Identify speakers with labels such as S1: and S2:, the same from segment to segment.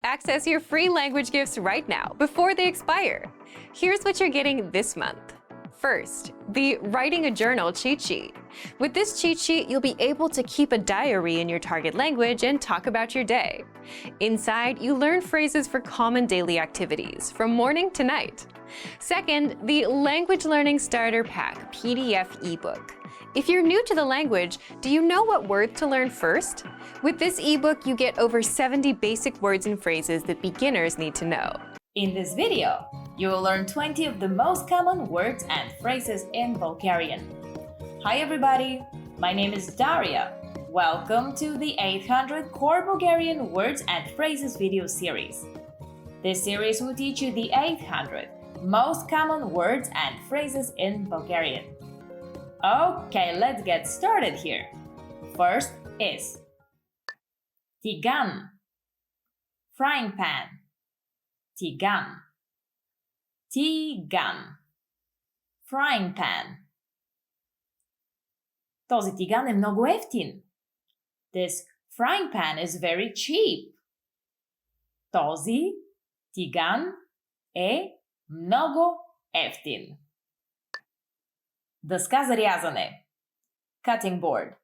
S1: Access your free language gifts right now before they expire. Here's what you're getting this month. First, the Writing a Journal cheat sheet. With this cheat sheet, you'll be able to keep a diary in your target language and talk about your day. Inside, you learn phrases for common daily activities, from morning to night. Second, the Language Learning Starter Pack PDF ebook. If you're new to the language, do you know what word to learn first? With this ebook, you get over 70 basic words and phrases that beginners need to know.
S2: In this video, you will learn 20 of the most common words and phrases in Bulgarian. Hi everybody, my name is Daria. Welcome to the 800 Core Bulgarian Words and Phrases video series. This series will teach you the 800 most common words and phrases in Bulgarian. Okay, let's get started here. First is tigan, frying pan. Tigan, tigan, frying pan. Този тиган е много евтин. This frying pan is very cheap. Този тиган е много евтин. Дъска за рязане. Cutting board.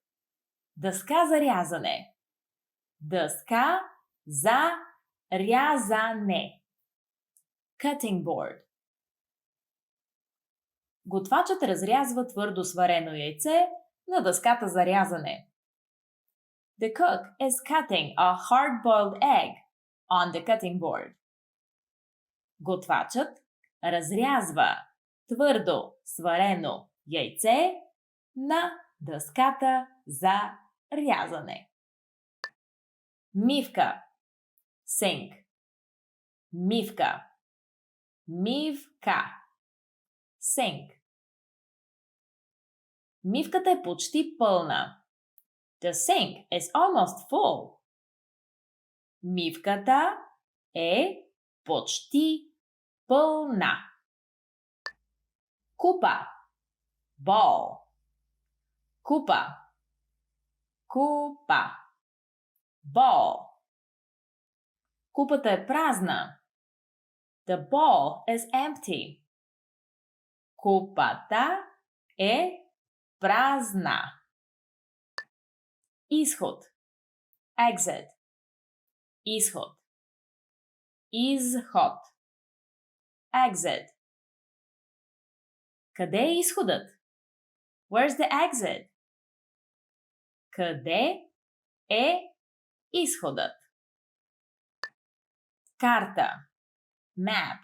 S2: Дъска за рязане. Дъска за рязане. Cutting board. Готвачът разрязва твърдо сварено яйце на дъската за рязане. The cook is cutting a hard-boiled egg on the cutting board. Готвачът разрязва твърдо сварено яйце на дъската за рязане. Мивка. Sink. Мивка. Мивка. Sink. Мивката е почти пълна. The sink is almost full. Мивката е почти пълна. Купа. Ball. Купа. Купа. Ball. Купата е празна. The ball is empty. Купата е празна. Изход. Exit. Изход. Изход. Exit. Къде е изходът? Where's the exit? Къде е изходът? Карта. Map.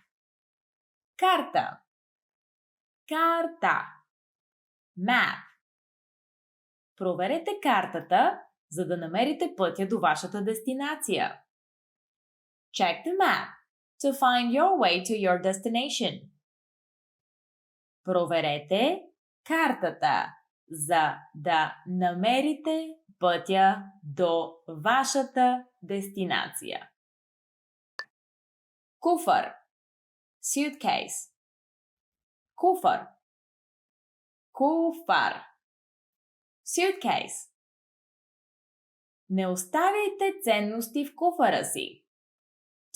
S2: Карта. Карта. Map. Проверете картата, за да намерите пътя до вашата дестинация. Check the map to find your way to your destination. Проверете картата, за да намерите пътя до вашата дестинация. Куфър. Suitcase. Куфър. Куфар. Suitcase. Не оставяйте ценности в куфара си.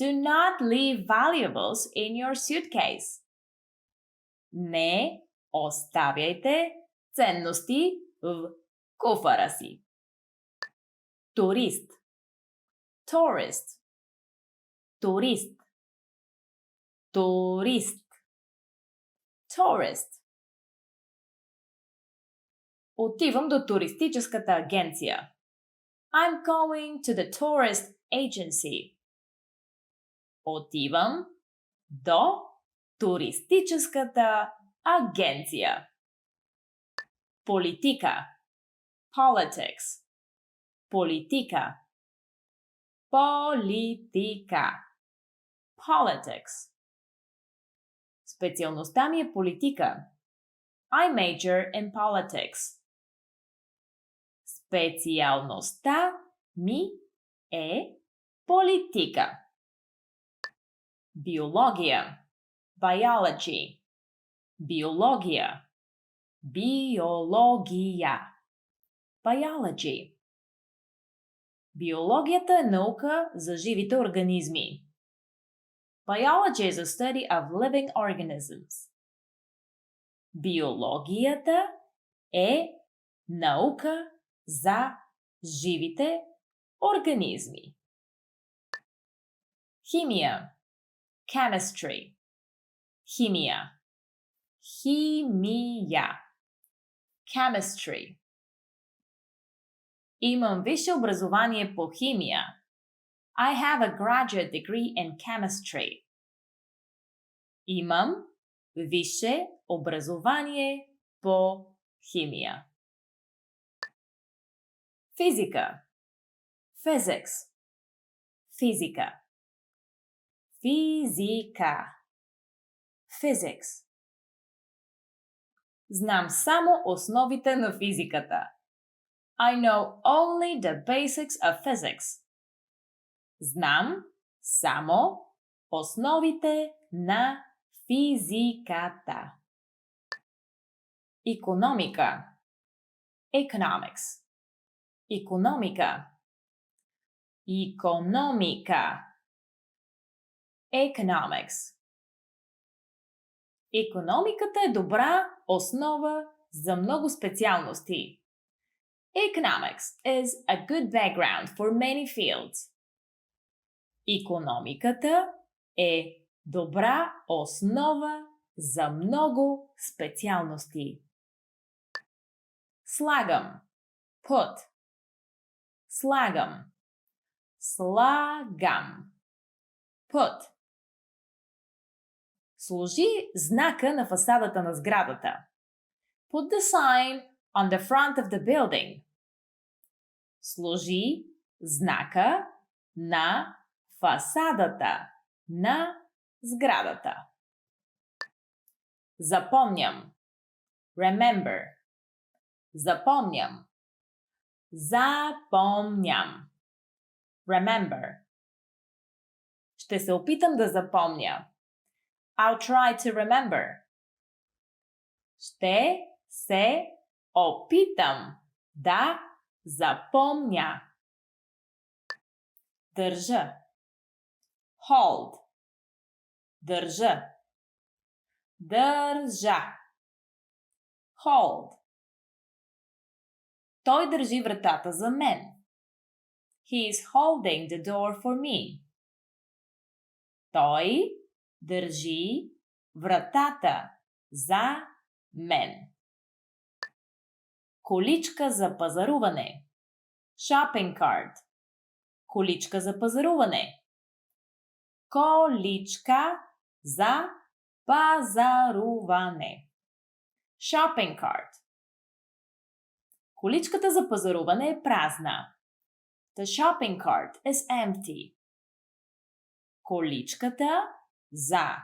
S2: Do not leave valuables in your suitcase. Не оставяйте ценности в куфара си. Турист. Tourist. Турист. Турист. Tourist. Отивам до туристическата агенция. I'm going to the tourist agency. Отивам до туристическата агенция. Политика. Politics. Политика. Политика. Politics. Специалността ми е политика. I major in politics. Специалността ми е политика. Биология. Biology. Биология. Биология. Biology. Биологията е наука за живите организми. Biology is a study of living organisms. Биологията е наука за живите организми. Химия. Chemistry. Химия. Химия. Chemistry. Имам висше образование по химия. I have a graduate degree in chemistry. Имам висше образование по химия. Физика. Physics. Физика. Физика. Physics. Знам само основите на физиката. I know only the basics of physics. Знам само основите на физиката. Икономика. Economics. Икономика. Икономика. Economics. Икономиката е добра основа за много специалности. Economics is a good background for many fields. Икономиката е добра основа за много специалности. Слагам. Put. Слагам. Слагам. Put. Сложи знака на фасадата на сградата. Put the sign on the front of the building. Сложи знака на фасадата на сградата. Запомням. Remember. Запомням. Запомням. Remember. Ще се опитам да запомня. I'll try to remember. Ще се опитам да запомня. Държа. Hold. Държа. Държа. Hold. Той държи вратата за мен. He is holding the door for me. Той държи вратата за мен. Количка за пазаруване. Shopping cart. Количка за пазаруване. Количка за пазаруване. Shopping cart. Количката за пазаруване е празна. The shopping cart is empty. Количката за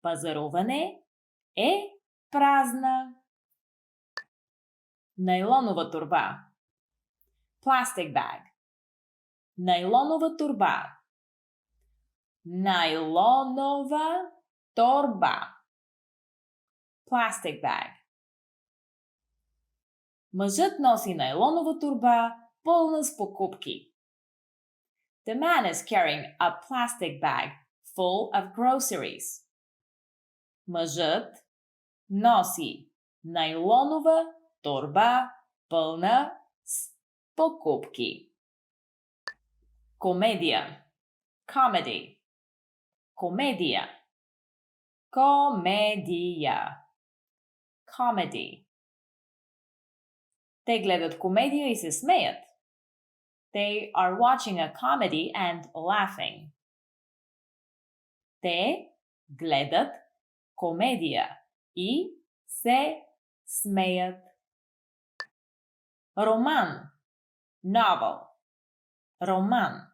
S2: пазаруване е празна. Найлонова торба. Plastic bag. Найлонова торба. Найлонова торба. Plastic bag. Мъжът носи найлонова торба, пълна с покупки. The man is carrying a plastic bag full of groceries. Мъжът носи найлонова торба, пълна с покупки. Комедия. Comedy. Комедия. Комедия. Comedy. Те гледат комедия и се смеят. They are watching a comedy and laughing. Те гледат комедия и се смеят. Роман. Novel. Роман.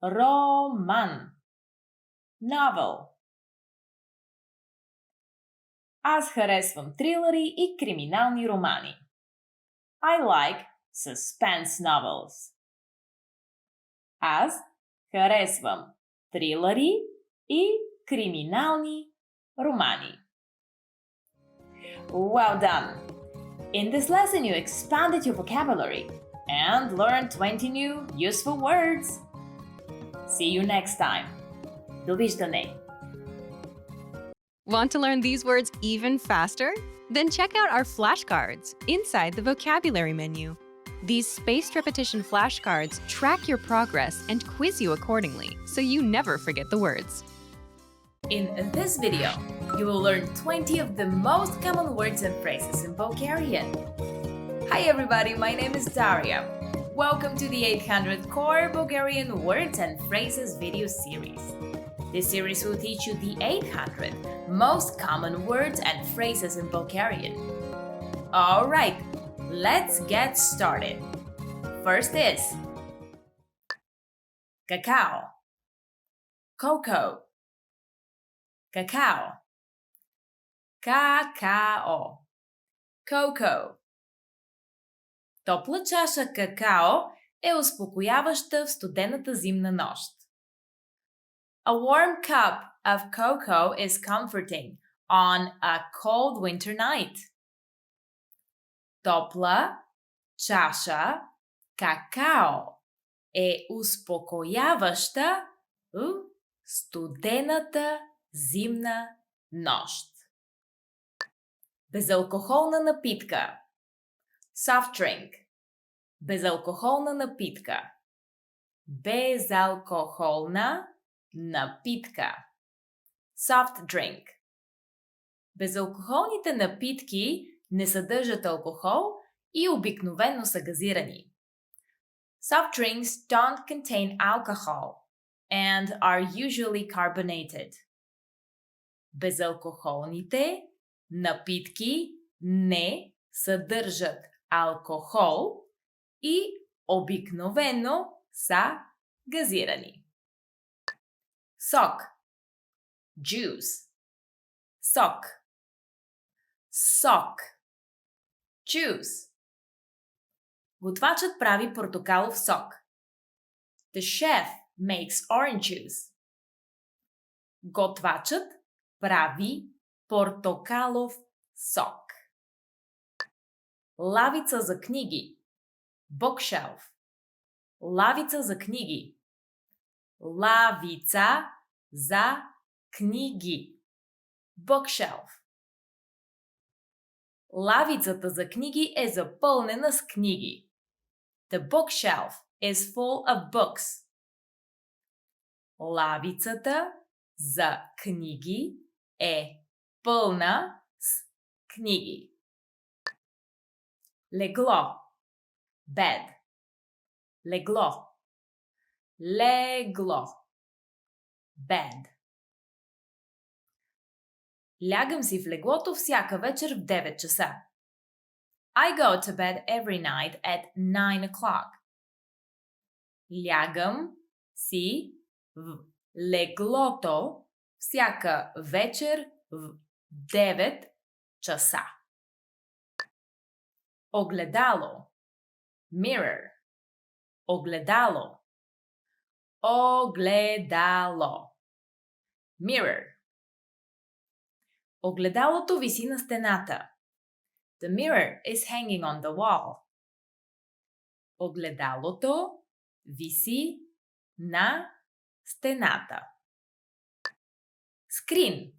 S2: Роман. Novel. Аз харесвам трилъри и криминални романи. I like suspense novels. Аз харесвам трилъри и криминални романи. Well done! In this lesson, you expanded your vocabulary. and learn 20 new useful words. See you next time. Довиждане!
S1: Want to learn these words even faster? Then check out our flashcards inside the vocabulary menu. These spaced repetition flashcards track your progress and quiz you accordingly, so you never forget the words.
S2: In this video, you will learn 20 of the most common words and phrases in Bulgarian. Hi everybody, my name is Daria. Welcome to the 800 Core Bulgarian Words and Phrases video series. This series will teach you the 800 most common words and phrases in Bulgarian. Alright, let's get started. First is cacao, cocoa, cacao, cacao, cocoa. Топла чаша какао е успокояваща в студената зимна нощ. A warm cup of cocoa is comforting on a cold winter night. Топла чаша какао е успокояваща в студената зимна нощ. Безалкохолна напитка. Soft drink. Безалкохолна напитка. Безалкохолна напитка. Soft drink. Безалкохолните напитки не съдържат алкохол и обикновено са газирани. Soft drinks don't contain alcohol and are usually carbonated. Безалкохолните напитки не съдържат алкохол и обикновено са газирани. Сок. Juice. Сок. Сок. Juice. Готвачът прави портокалов сок. The chef makes orange juice. Готвачът прави портокалов сок. Лавица за книги. Bookshelf. Лавица за книги. Лавица за книги. Bookshelf. Лавицата за книги е запълнена с книги. The bookshelf is full of books. Лавицата за книги е пълна с книги. Легло. Bed. Легло. Легло. Bed. Лягам си в леглото всяка вечер в 9 часа. I go to bed every night at 9 o'clock. Лягам си в леглото всяка вечер в 9 часа. Огледало. Mirror. Огледало. Огледало. Mirror. Огледалото виси на стената. The mirror is hanging on the wall. Огледалото виси на стената. Screen.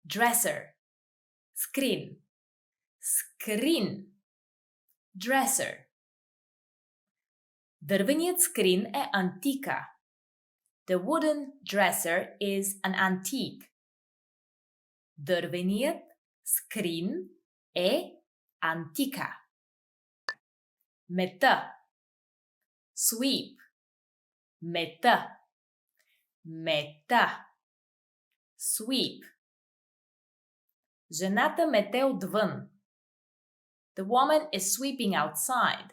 S2: Dresser. Screen. Screen. Dresser. Дървеният скрин е антика. The wooden dresser is an antique. Дървеният скрин е антика. Мета. Sweep. Мета. Мета. Sweep. Жената мете отвън. The woman is sweeping outside.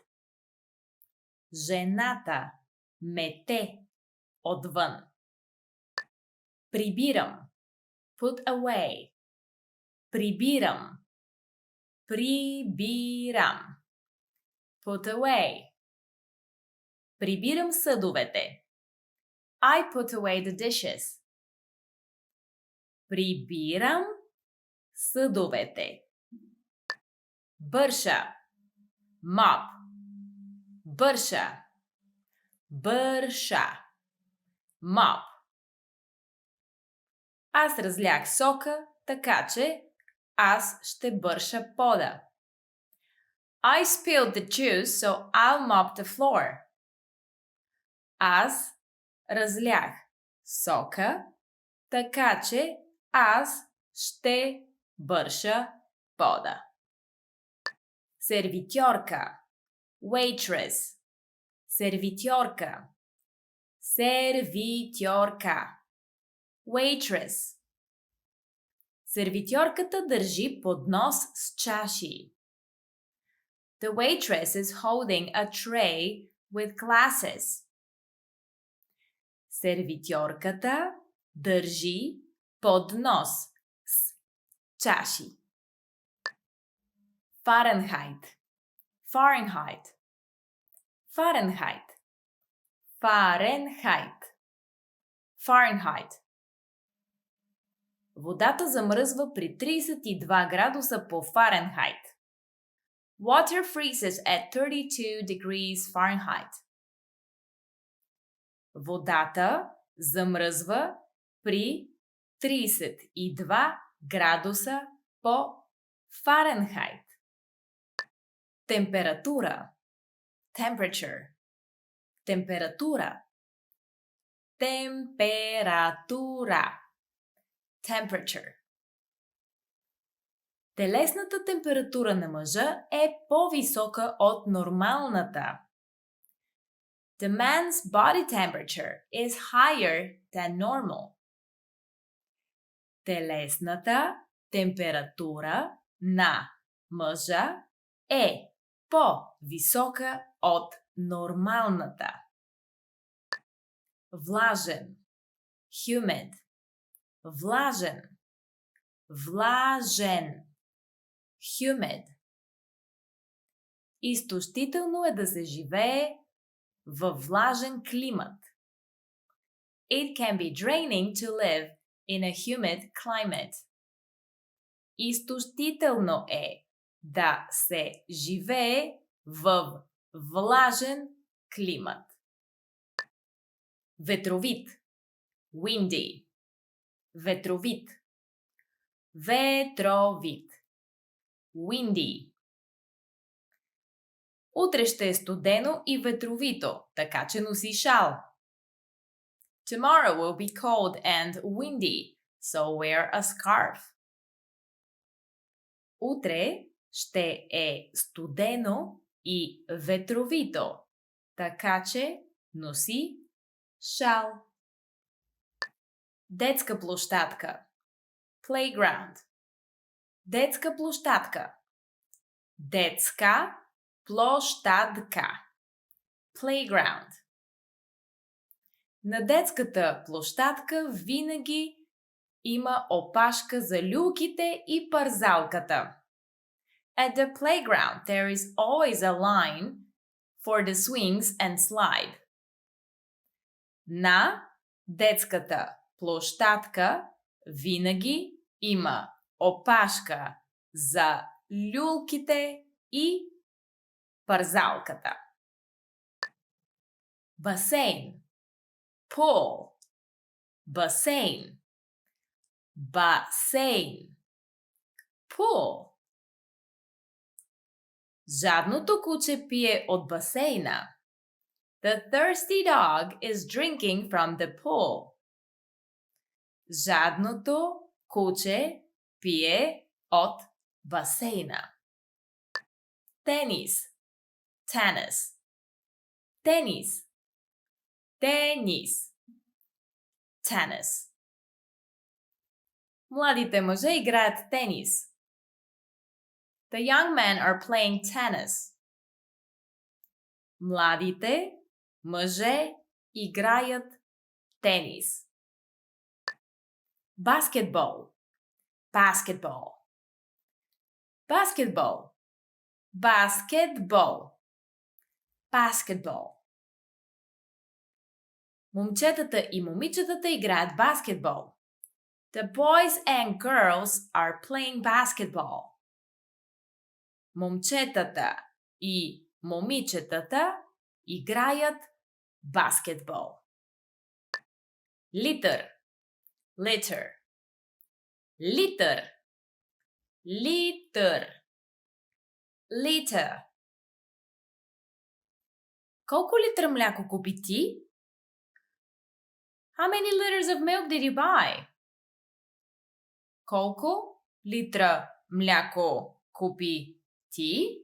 S2: Жената мете отвън. Прибирам. Put away. Прибирам. Прибирам. Put away. Прибирам съдовете. I put away the dishes. Прибирам съдовете. Бърша. Mop. Бърша. Бърша. Mop. Аз разлях сока, така че аз ще бърша пода. I spilled the juice, so I'll mop the floor. Аз разлях сока, така че аз ще бърша пода. Сервитьорка. Waitress. Сервитьорка. Сервитьорка. Waitress. Сервитьорката държи поднос с чаши. The waitress is holding a tray with glasses. Сервитьорката държи поднос с чаши. Fahrenheit. Fahrenheit. Fahrenheit. Fahrenheit. Fahrenheit. Водата замръзва при 32 градуса по Фаренхайт. Water freezes at 32 degrees Fahrenheit. Водата замръзва при 32 градуса по Фаренхайт. Температура. Temperature. Температура. Температура. Temperature. Телесната температура на мъжа е по-висока от нормалната. The man's body temperature is higher than normal. Телесната температура на мъжа е по-висока от нормалната. Влажен. Humid. Влажен. Влажен. Humid. Изтощително е да се живее във влажен климат. It can be draining to live in a humid climate. Изтощително е да се живее в влажен климат. Ветровит. Windy. Ветровит. Ветровит. Windy. Утре ще е студено и ветровито, така че носи шал. Tomorrow will be cold and windy, so wear a scarf. Утре ще е студено и ветровито, така че носи шал. Детска площадка. Playground. Детска площадка. Детска площадка. Playground. На детската площадка винаги има опашка за люлките и парзалката. At the playground there is always a line for the swings and slide. На детската площадка винаги има опашка за люлките и парзалката. Басейн. Pool. Басейн. Басейн. Pool. Жадното куче пие от басейна. The thirsty dog is drinking from the pool. Жадното куче пие от басейна. Тенис. Tennis. Тенис. Тенис. Tennis. Младите мъже играят тенис. The young men are playing tennis. Младите мъже играят тенис. Basketball. Basketball. Basketball. Basketball. Basketball. Момчетата и момичетата играят баскетбол. The boys and girls are playing basketball. Момчетата и момичетата Играят баскетбол. Литър. Litter. Литър. Литър. Liter. Колко литра мляко купи ти? How many liters of milk did you buy? Колко литра мляко купи ти?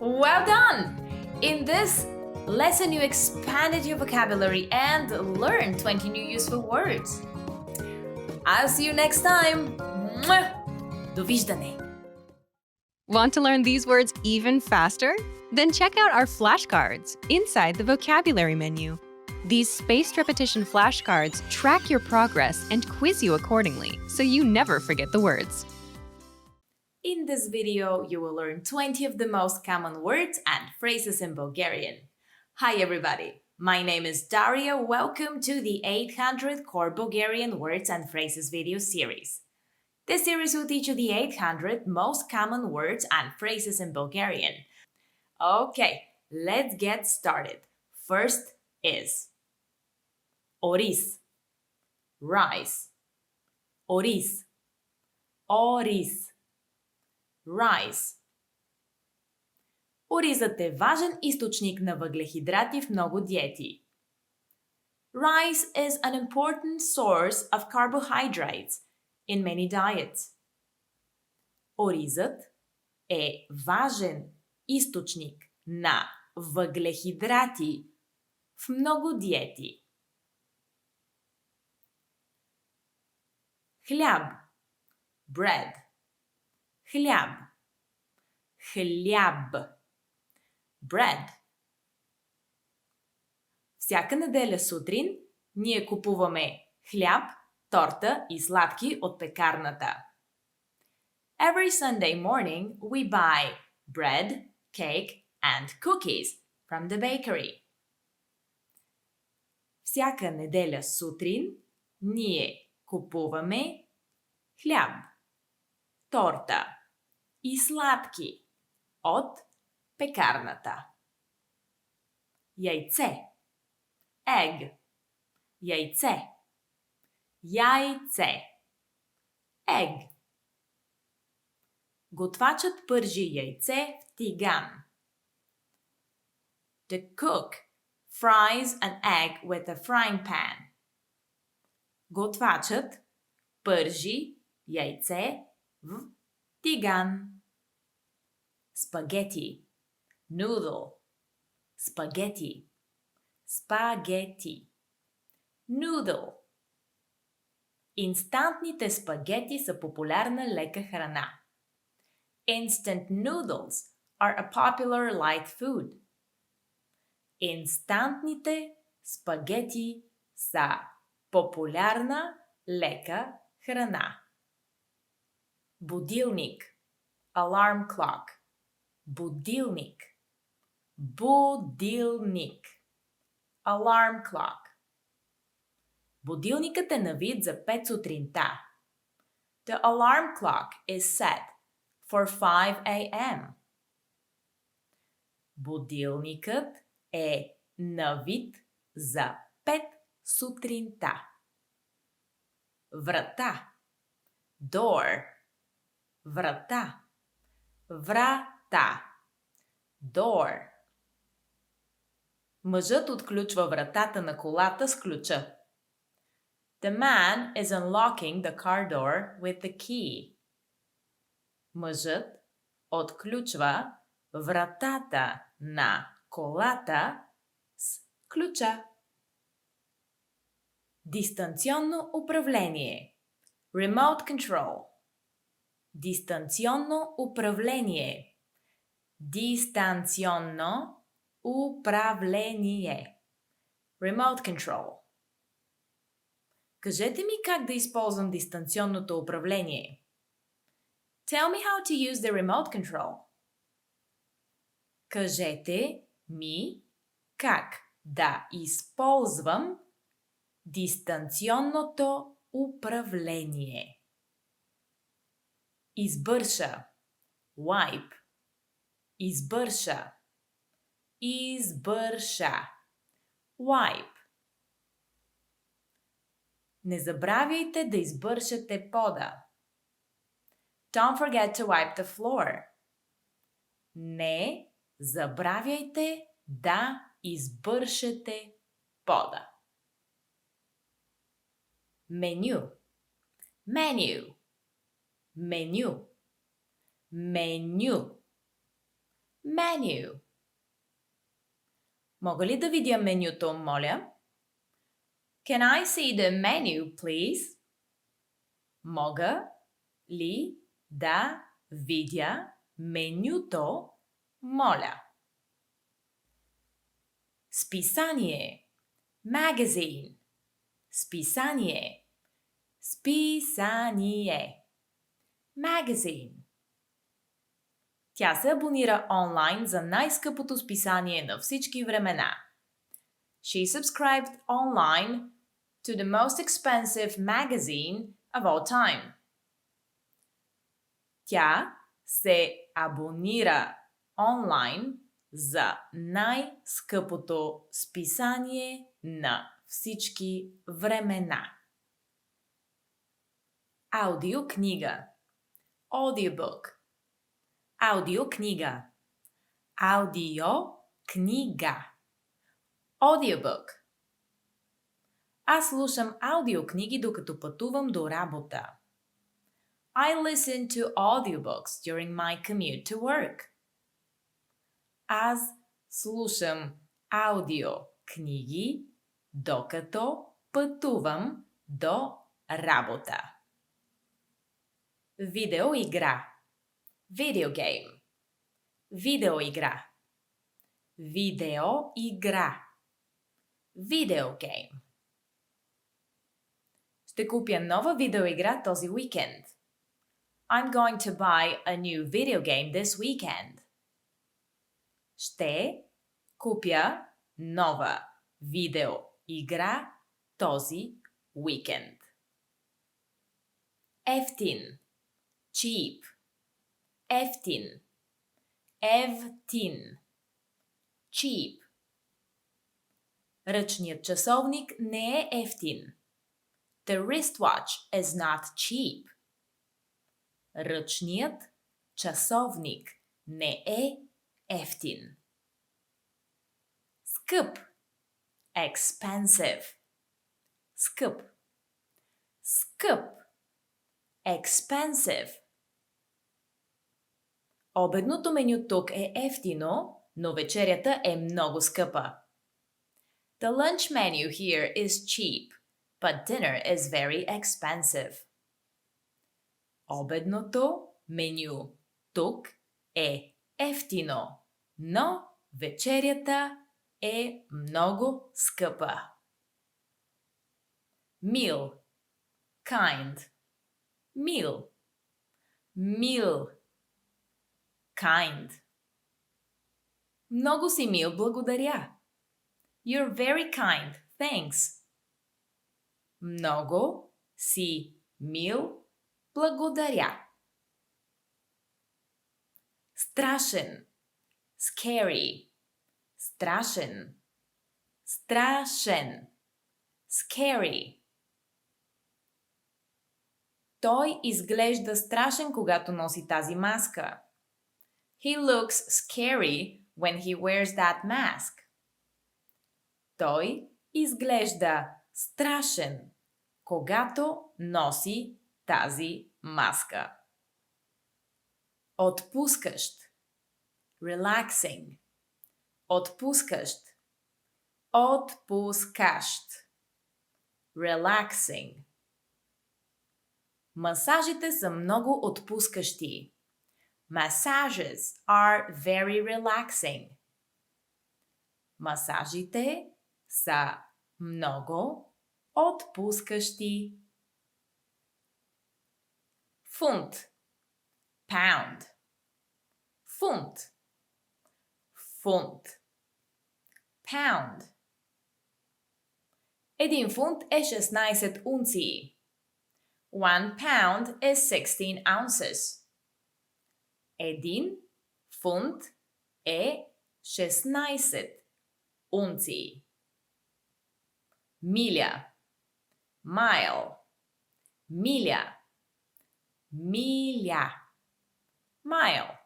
S2: Well done! In this lesson, you expanded your vocabulary and learned 20 new useful words. I'll see you next time. Mwah! Довиждане!
S1: Want to learn these words even faster? Then check out our flashcards inside the vocabulary menu. These spaced repetition flashcards track your progress and quiz you accordingly, so you never forget the words.
S2: In this video, you will learn 20 of the most common words and phrases in Bulgarian. Hi everybody, my name is Daria. Welcome to the 800 Core Bulgarian Words and Phrases video series. This series will teach you the 800 most common words and phrases in Bulgarian. Okay, let's get started. First is Oris, rice. Oris, Oris, rice. Оризът е важен източник на въглехидрати в много диети. Rice is an important source of carbohydrates in many diets. Оризът е важен източник на въглехидрати в много диети. Хляб, bread. Хляб, хляб, bread. Всяка неделя сутрин ние купуваме хляб, торта и сладки от пекарната. Every Sunday morning we buy bread, cake and cookies from the bakery. Всяка неделя сутрин ние купуваме хляб, торта и сладки от пекарната. Яйце, egg, яйце, яйце, egg. Готвачът пържи яйце в тиган. The cook fries an egg with a frying pan. Готвачът пържи яйце в тиган. Спагети, noodle, спагети, спагети, noodle. Инстантните спагети са популярна лека храна. Instant noodles are a popular light food. Инстантните спагети са популярна лека храна. Будилник, alarm clock. Будилник, будилник, alarm clock. Будилникът е на вид за 5 сутринта. The alarm clock is set for 5 a.m. Будилникът е на вид за 5 сутринта. Врата, door. Врата, врата, door. Мъжът отключва вратата на колата с ключа. The man is unlocking the car door with the key. Мъжът отключва вратата на колата с ключа. Дистанционно управление. Remote control. Дистанционно управление. Дистанционно управление. Remote control. Кажете ми как да използвам дистанционното управление. Tell me how to use the remote control. Кажете ми как да използвам дистанционното управление. Избърша, wipe. Избърша, Избърша. Wipe. Не забравяйте да избършете пода. Don't forget to wipe the floor. Не забравяйте да избършете пода. Меню. Menu. Меню. Меню. Меню. Мога ли да видя менюто, моля? Can I see the menu, please? Мога ли да видя менюто, моля? Списание. Magazine. Списание. Списание. Magazine. Тя се абонира онлайн за най-скъпото списание на всички времена. She subscribed online to the most expensive magazine of all time. Тя се абонира онлайн за най-скъпото списание на всички времена. Аудиокнига. Audiobook. Аудиокнига. Аудиокнига. Audiobook. Аз слушам аудиокниги докато пътувам до работа. I listen to audiobooks during my commute to work. Аз слушам аудиокниги докато пътувам до работа. Видеоигра. Video game. Видеоигра. Видеоигра. Video game. Ще купя нова видеоигра този уикенд. I'm going to buy a new video game this weekend. Ще купя нова видеоигра този уикенд. Евтин. Cheap. Евтин. Евтин. Cheap. Ръчният часовник не е евтин. The wristwatch is not cheap. Ръчният часовник не е евтин. Скъп. Expensive. Скъп. Скъп. Expensive. Обедното меню тук е евтино, но вечерята е много скъпа. The lunch menu here is cheap, but dinner is very expensive. Обедното меню тук е евтино, но вечерята е много скъпа. Meal. Kind. Meal. Meal. Kind. Много си мил, благодаря. You're very kind, thanks. Много си мил, благодаря. Страшен. Scary. Страшен. Страшен. Scary. Той изглежда страшен, когато носи тази маска. He looks scary when he wears that mask. Той изглежда страшен, когато носи тази маска. Отпускащ. Relaxing. Отпускащ. Отпускащ. Relaxing. Масажите са много отпускащи. Massages are very relaxing. Масажите са много отпускащи. Фунт. Pound. Фунт. Фунт. Pound. 1 фунт е 16 унции. 1 pound is 16 ounces. 1 фунт е 16 унции. Миля, mile, миля, миля, mile.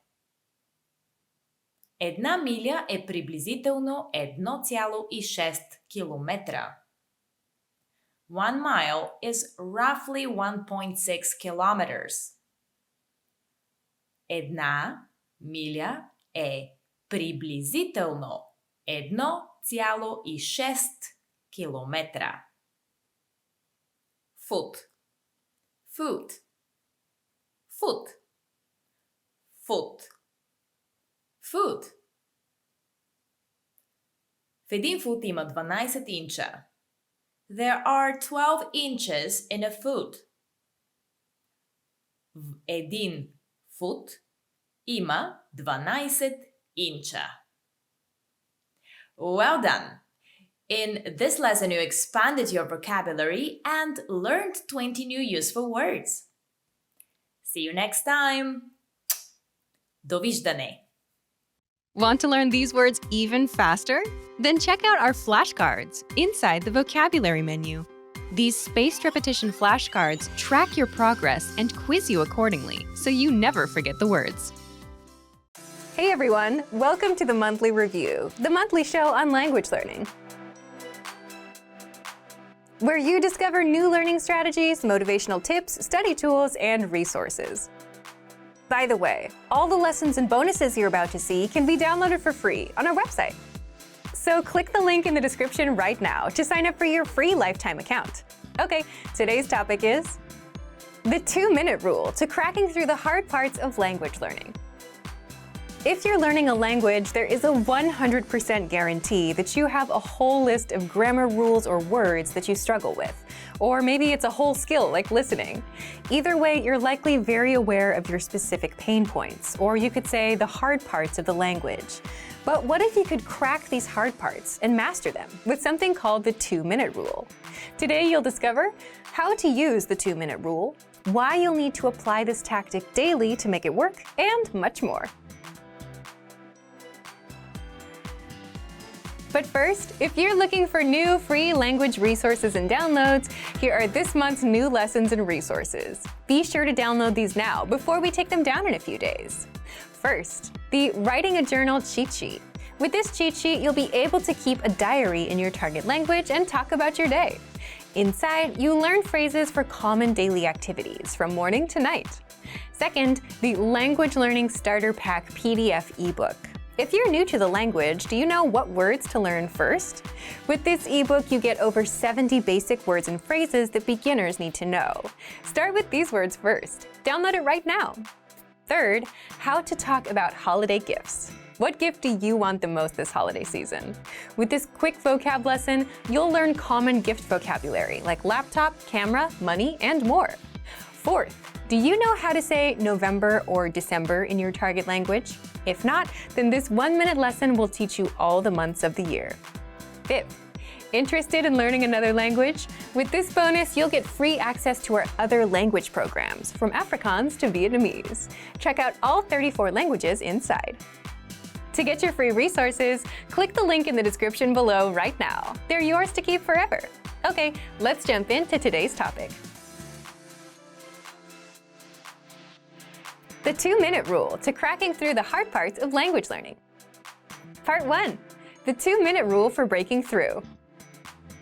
S2: Една миля е приблизително 1,6 километра. 1 mile is roughly 1.6 kilometers. Една миля е приблизително 1,6 километра. Foot, foot, foot, foot, foot. В един фут има 12 инча. There are 12 inches in a foot. В един фут има 12 инча. Well done! In this lesson, you expanded your vocabulary and learned 20 new useful words. See you next time! Довиждане!
S1: Want to learn these words even faster? Then check out our flashcards inside the vocabulary menu. These spaced repetition flashcards track your progress and quiz you accordingly, so you never forget the words. Hey everyone, welcome to the Monthly Review, the monthly show on language learning, where you discover new learning strategies, motivational tips, study tools, and resources. By the way, all the lessons and bonuses you're about to see can be downloaded for free on our website. So click the link in the description right now to sign up for your free lifetime account. Okay, today's topic is the 2-minute rule to cracking through the hard parts of language learning. If you're learning a language, there is a 100% guarantee that you have a whole list of grammar rules or words that you struggle with. Or maybe it's a whole skill like listening. Either way, you're likely very aware of your specific pain points, or you could say the hard parts of the language. But what if you could crack these hard parts and master them with something called the 2-minute rule? Today you'll discover how to use the 2-minute rule, why you'll need to apply this tactic daily to make it work, and much more. But first, if you're looking for new free language resources and downloads, here are this month's new lessons and resources. Be sure to download these now before we take them down in a few days. First, the Writing a Journal cheat sheet. With this cheat sheet, you'll be able to keep a diary in your target language and talk about your day. Inside, you learn phrases for common daily activities from morning to night. Second, the Language Learning Starter Pack PDF ebook. If you're new to the language, do you know what words to learn first? With this ebook, you get over 70 basic words and phrases that beginners need to know. Start with these words first. Download it right now. Third, how to talk about holiday gifts. What gift do you want the most this holiday season? With this quick vocab lesson, you'll learn common gift vocabulary like laptop, camera, money, and more. Fourth, do you know how to say November or December in your target language? If not, then this 1-minute lesson will teach you all the months of the year. Fifth, interested in learning another language? With this bonus, you'll get free access to our other language programs, from Afrikaans to Vietnamese. Check out all 34 languages inside. To get your free resources, click the link in the description below right now. They're yours to keep forever. Okay, let's jump into today's topic. The 2-minute rule to cracking through the hard parts of language learning. Part 1. The 2-minute rule for breaking through.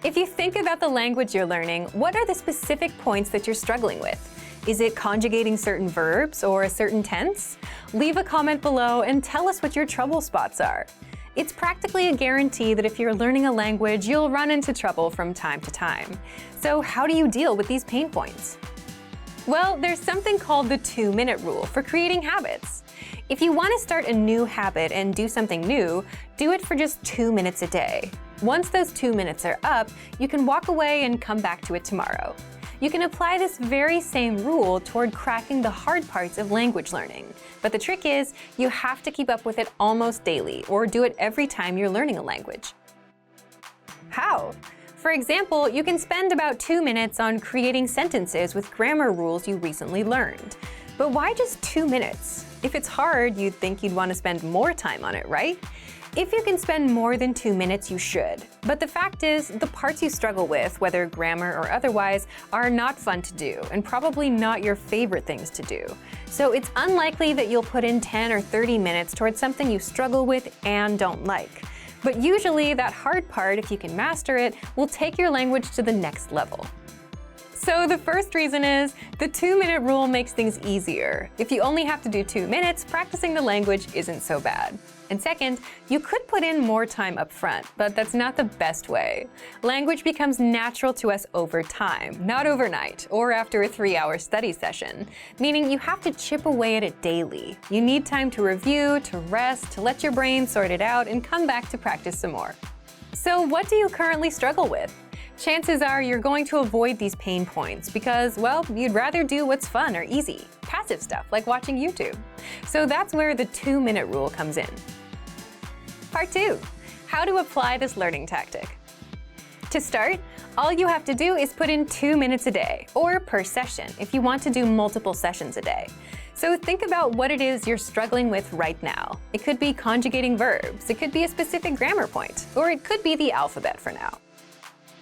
S1: If you think about the language you're learning, what are the specific points that you're struggling with? Is it conjugating certain verbs or a certain tense? Leave a comment below and tell us what your trouble spots are. It's practically a guarantee that if you're learning a language, you'll run into trouble from time to time. So how do you deal with these pain points? Well, there's something called the 2-minute rule for creating habits. If you want to start a new habit and do something new, do it for just 2 minutes a day. Once those 2 minutes are up, you can walk away and come back to it tomorrow. You can apply this very same rule toward cracking the hard parts of language learning. But the trick is, you have to keep up with it almost daily, or do it every time you're learning a language. How? For example, you can spend about 2 minutes on creating sentences with grammar rules you recently learned. But why just 2 minutes? If it's hard, you'd think you'd want to spend more time on it, right? If you can spend more than 2 minutes, you should. But the fact is, the parts you struggle with, whether grammar or otherwise, are not fun to do and probably not your favorite things to do. So it's unlikely that you'll put in 10 or 30 minutes towards something you struggle with and don't like. But usually that hard part, if you can master it, will take your language to the next level. So the first reason is the 2-minute rule makes things easier. If you only have to do 2 minutes, practicing the language isn't so bad. And second, you could put in more time up front, but that's not the best way. Language becomes natural to us over time, not overnight or after a 3-hour study session, meaning you have to chip away at it daily. You need time to review, to rest, to let your brain sort it out, and come back to practice some more. So what do you currently struggle with? Chances are you're going to avoid these pain points because, well, you'd rather do what's fun or easy, passive stuff like watching YouTube. So that's where the 2-minute rule comes in. Part 2. How to apply this learning tactic. To start, all you have to do is put in 2 minutes a day, or per session if you want to do multiple sessions a day. So think about what it is you're struggling with right now. It could be conjugating verbs, it could be a specific grammar point, or it could be the alphabet for now.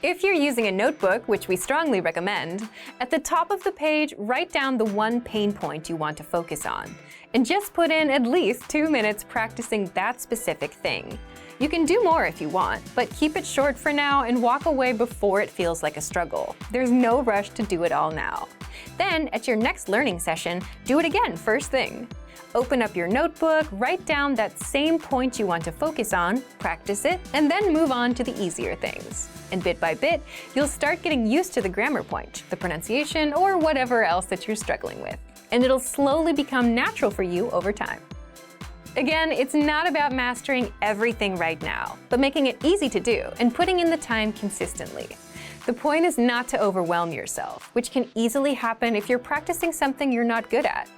S1: If you're using a notebook, which we strongly recommend, at the top of the page, write down the one pain point you want to focus on, and just put in at least 2 minutes practicing that specific thing. You can do more if you want, but keep it short for now and walk away before it feels like a struggle. There's no rush to do it all now. Then, at your next learning session, do it again first thing. Open up your notebook, write down that same point you want to focus on, practice it, and then move on to the easier things. And bit by bit, you'll start getting used to the grammar point, the pronunciation, or whatever else that you're struggling with. And it'll slowly become natural for you over time. Again, it's not about mastering everything right now, but making it easy to do and putting in the time consistently. The point is not to overwhelm yourself, which can easily happen if you're practicing something you're not good at.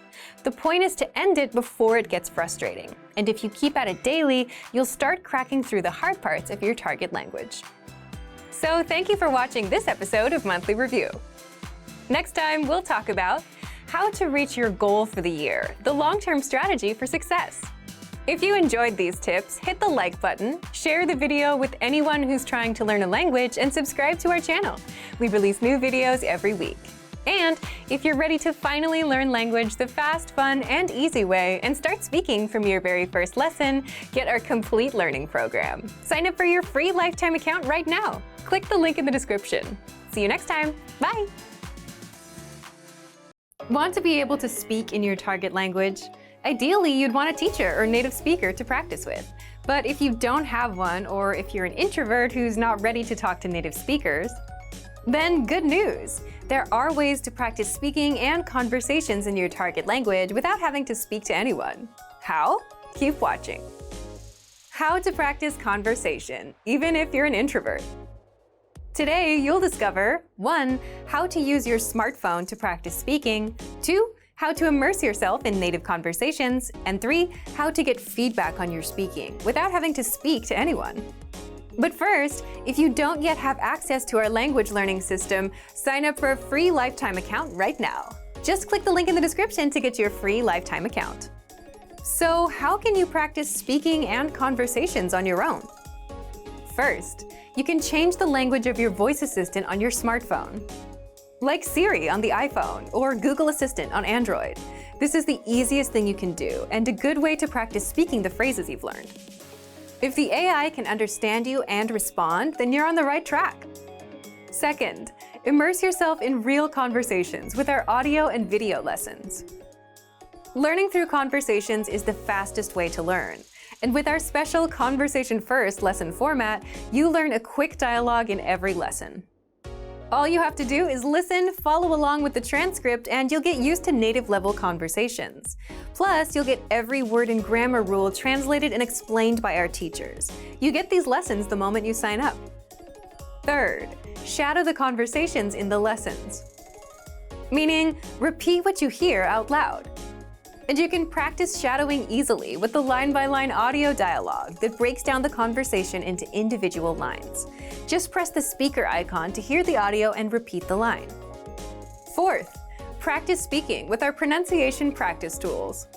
S1: The point is to end it before it gets frustrating. And if you keep at it daily, you'll start cracking through the hard parts of your target language. So thank you for watching this episode of Monthly Review. Next time, we'll talk about how to reach your goal for the year, the long-term strategy for success. If you enjoyed these tips, hit the like button, share the video with anyone who's trying to learn a language, and subscribe to our channel. We release new videos every week. And if you're ready to finally learn language the fast, fun, and easy way and start speaking from your very first lesson, get our complete learning program. Sign up for your free lifetime account right now. Click the link in the description. See you next time. Bye! Want to be able to speak in your target language? Ideally, you'd want a teacher or native speaker to practice with. But if you don't have one, or if you're an introvert who's not ready to talk to native speakers, then good news! There are ways to practice speaking and conversations in your target language without having to speak to anyone. How? Keep watching. How to practice conversation, even if you're an introvert. Today, you'll discover 1. How to use your smartphone to practice speaking, 2. How to immerse yourself in native conversations, and 3. How to get feedback on your speaking without having to speak to anyone. But first, if you don't yet have access to our language learning system, sign up for a free lifetime account right now. Just click the link in the description to get your free lifetime account. So, how can you practice speaking and conversations on your own? First, you can change the language of your voice assistant on your smartphone, like Siri on the iPhone or Google Assistant on Android. This is the easiest thing you can do and a good way to practice speaking the phrases you've learned. If the AI can understand you and respond, then you're on the right track. Second, immerse yourself in real conversations with our audio and video lessons. Learning through conversations is the fastest way to learn. And with our special Conversation First lesson format, you learn a quick dialogue in every lesson. All you have to do is listen, follow along with the transcript, and you'll get used to native-level conversations. Plus, you'll get every word and grammar rule translated and explained by our teachers. You get these lessons the moment you sign up. Third, shadow the conversations in the lessons. Meaning, repeat what you hear out loud. And you can practice shadowing easily with the line-by-line audio dialogue that breaks down the conversation into individual lines. Just press the speaker icon to hear the audio and repeat the line. Fourth, practice speaking with our pronunciation practice tools.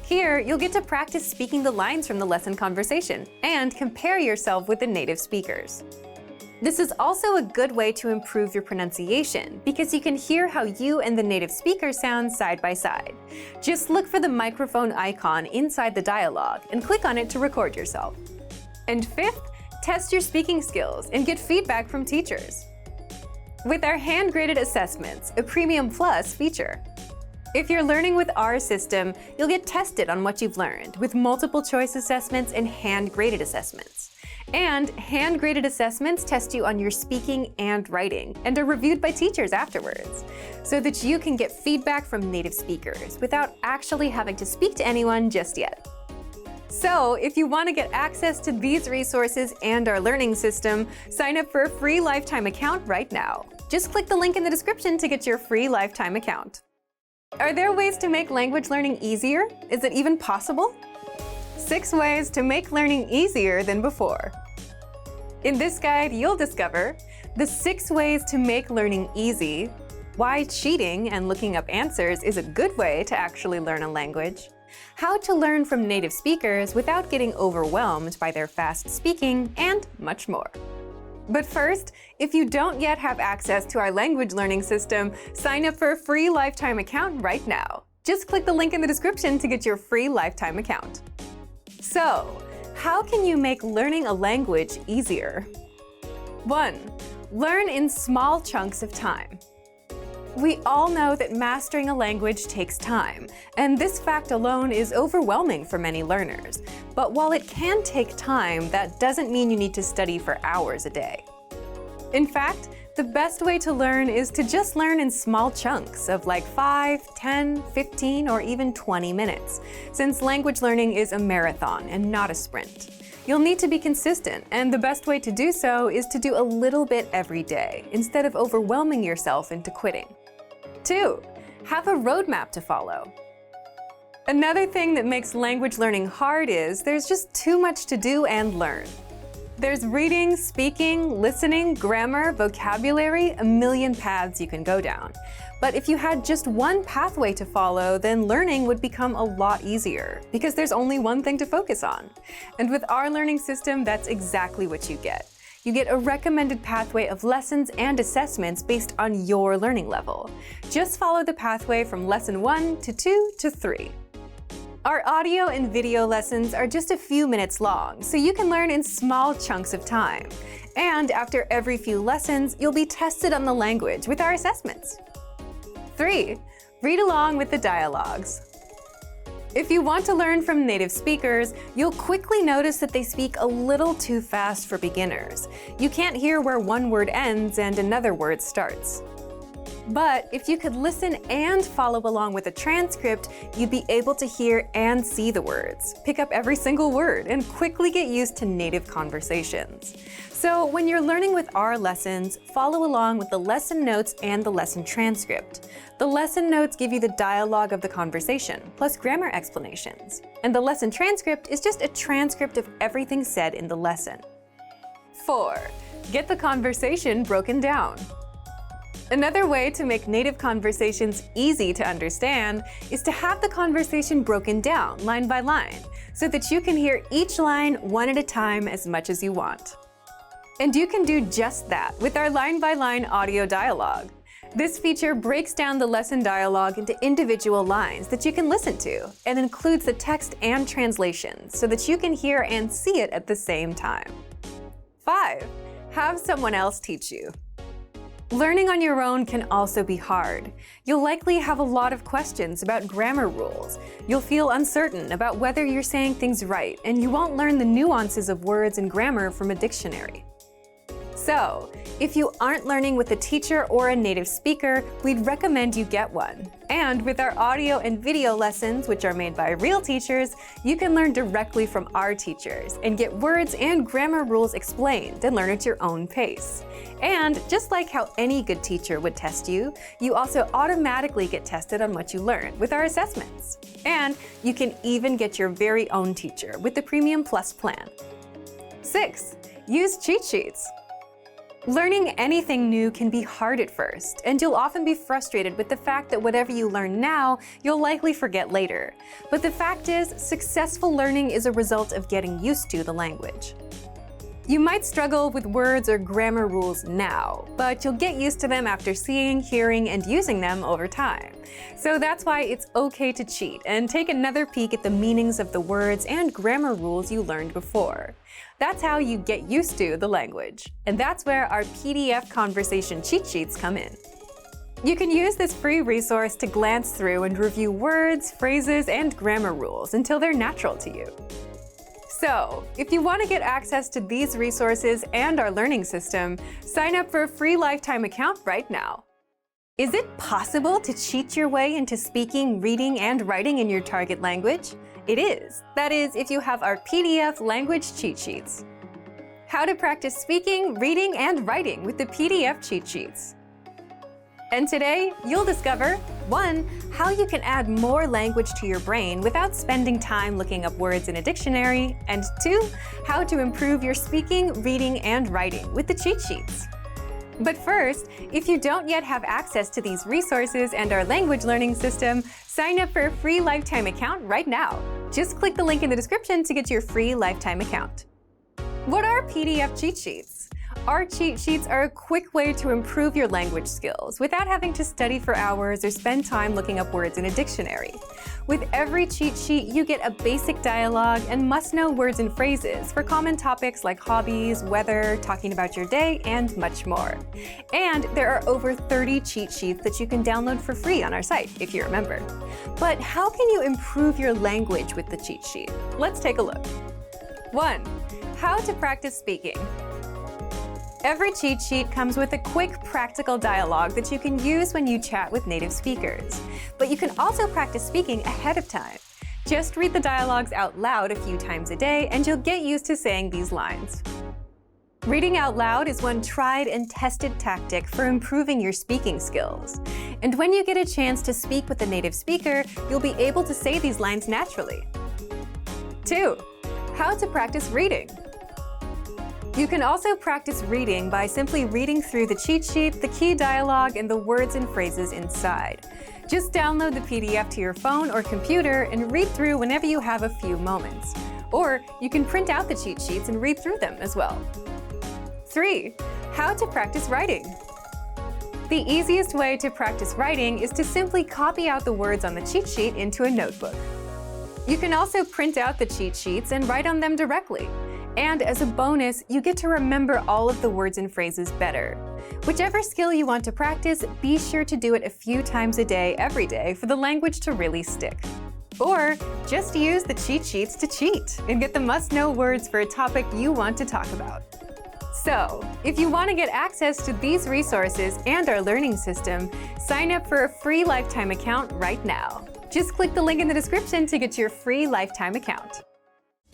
S1: Here, you'll get to practice speaking the lines from the lesson conversation and compare yourself with the native speakers. This is also a good way to improve your pronunciation because you can hear how you and the native speaker sound side by side. Just look for the microphone icon inside the dialogue and click on it to record yourself. And fifth, test your speaking skills and get feedback from teachers with our hand-graded assessments, a Premium Plus feature. If you're learning with our system, you'll get tested on what you've learned with multiple choice assessments and hand-graded assessments. And hand-graded assessments test you on your speaking and writing and are reviewed by teachers afterwards, so that you can get feedback from native speakers without actually having to speak to anyone just yet. So, if you want to get access to these resources and our learning system, sign up for a free lifetime account right now. Just click the link in the description to get your free lifetime account. Are there ways to make language learning easier? Is it even possible? 6 ways to make learning easier than before. In this guide, you'll discover the 6 ways to make learning easy, why cheating and looking up answers is a good way to actually learn a language, how to learn from native speakers without getting overwhelmed by their fast speaking, and much more. But first, if you don't yet have access to our language learning system, sign up for a free lifetime account right now. Just click the link in the description to get your free lifetime account. So, how can you make learning a language easier? 1. Learn in small chunks of time. We all know that mastering a language takes time, and this fact alone is overwhelming for many learners. But while it can take time, that doesn't mean you need to study for hours a day. In fact, the best way to learn is to just learn in small chunks of like 5, 10, 15, or even 20 minutes, since language learning is a marathon and not a sprint. You'll need to be consistent, and the best way to do so is to do a little bit every day, instead of overwhelming yourself into quitting. 2. Have a roadmap to follow. Another thing that makes language learning hard is there's just too much to do and learn. There's reading, speaking, listening, grammar, vocabulary, a million paths you can go down. But if you had just one pathway to follow, then learning would become a lot easier, because there's only one thing to focus on. And with our learning system, that's exactly what you get. You get a recommended pathway of lessons and assessments based on your learning level. Just follow the pathway from lesson 1 to 2 to 3. Our audio and video lessons are just a few minutes long, so you can learn in small chunks of time. And after every few lessons, you'll be tested on the language with our assessments. 3. Read along with the dialogues. If you want to learn from native speakers, you'll quickly notice that they speak a little too fast for beginners. You can't hear where one word ends and another word starts. But if you could listen and follow along with a transcript, you'd be able to hear and see the words, pick up every single word, and quickly get used to native conversations. So when you're learning with our lessons, follow along with the lesson notes and the lesson transcript. The lesson notes give you the dialogue of the conversation, plus grammar explanations. And the lesson transcript is just a transcript of everything said in the lesson. 4. Get the conversation broken down. Another way to make native conversations easy to understand is to have the conversation broken down line by line, so that you can hear each line one at a time as much as you want. And you can do just that with our line-by-line audio dialogue. This feature breaks down the lesson dialogue into individual lines that you can listen to, and includes the text and translations so that you can hear and see it at the same time. 5. Have someone else teach you. Learning on your own can also be hard. You'll likely have a lot of questions about grammar rules. You'll feel uncertain about whether you're saying things right, and you won't learn the nuances of words and grammar from a dictionary. So, if you aren't learning with a teacher or a native speaker, we'd recommend you get one. And with our audio and video lessons, which are made by real teachers, you can learn directly from our teachers and get words and grammar rules explained and learn at your own pace. And just like how any good teacher would test you, you also automatically get tested on what you learn with our assessments. And you can even get your very own teacher with the Premium Plus plan. 6. Use cheat sheets. Learning anything new can be hard at first, and you'll often be frustrated with the fact that whatever you learn now, you'll likely forget later. But the fact is, successful learning is a result of getting used to the language. You might struggle with words or grammar rules now, but you'll get used to them after seeing, hearing, and using them over time. So that's why it's okay to cheat and take another peek at the meanings of the words and grammar rules you learned before. That's how you get used to the language. And that's where our PDF conversation cheat sheets come in. You can use this free resource to glance through and review words, phrases, and grammar rules until they're natural to you. So, if you want to get access to these resources and our learning system, sign up for a free lifetime account right now. Is it possible to cheat your way into speaking, reading, and writing in your target language? It is. That is, if you have our PDF language cheat sheets. How to practice speaking, reading, and writing with the PDF cheat sheets. And today, you'll discover 1. How you can add more language to your brain without spending time looking up words in a dictionary, and 2. How to improve your speaking, reading, and writing with the cheat sheets. But first, if you don't yet have access to these resources and our language learning system, sign up for a free lifetime account right now. Just click the link in the description to get your free lifetime account. What are PDF cheat sheets? Our cheat sheets are a quick way to improve your language skills without having to study for hours or spend time looking up words in a dictionary. With every cheat sheet, you get a basic dialogue and must-know words and phrases for common topics like hobbies, weather, talking about your day, and much more. And there are over 30 cheat sheets that you can download for free on our site, if you're a member. But how can you improve your language with the cheat sheet? Let's take a look. 1. How to practice speaking. Every cheat sheet comes with a quick, practical dialogue that you can use when you chat with native speakers. But you can also practice speaking ahead of time. Just read the dialogues out loud a few times a day, and you'll get used to saying these lines. Reading out loud is one tried and tested tactic for improving your speaking skills. And when you get a chance to speak with a native speaker, you'll be able to say these lines naturally. 2. How to practice reading. You can also practice reading by simply reading through the cheat sheet, the key dialogue, and the words and phrases inside. Just download the PDF to your phone or computer and read through whenever you have a few moments. Or you can print out the cheat sheets and read through them as well. 3. How to practice writing. The easiest way to practice writing is to simply copy out the words on the cheat sheet into a notebook. You can also print out the cheat sheets and write on them directly. And as a bonus, you get to remember all of the words and phrases better. Whichever skill you want to practice, be sure to do it a few times a day, every day, for the language to really stick. Or just use the cheat sheets to cheat and get the must-know words for a topic you want to talk about. So, if you want to get access to these resources and our learning system, sign up for a free lifetime account right now. Just click the link in the description to get your free lifetime account.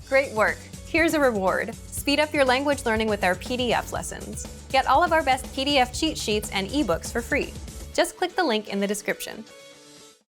S1: Great work! Here's a reward. Speed up your language learning with our PDF lessons. Get all of our best PDF cheat sheets and ebooks for free. Just click the link in the description.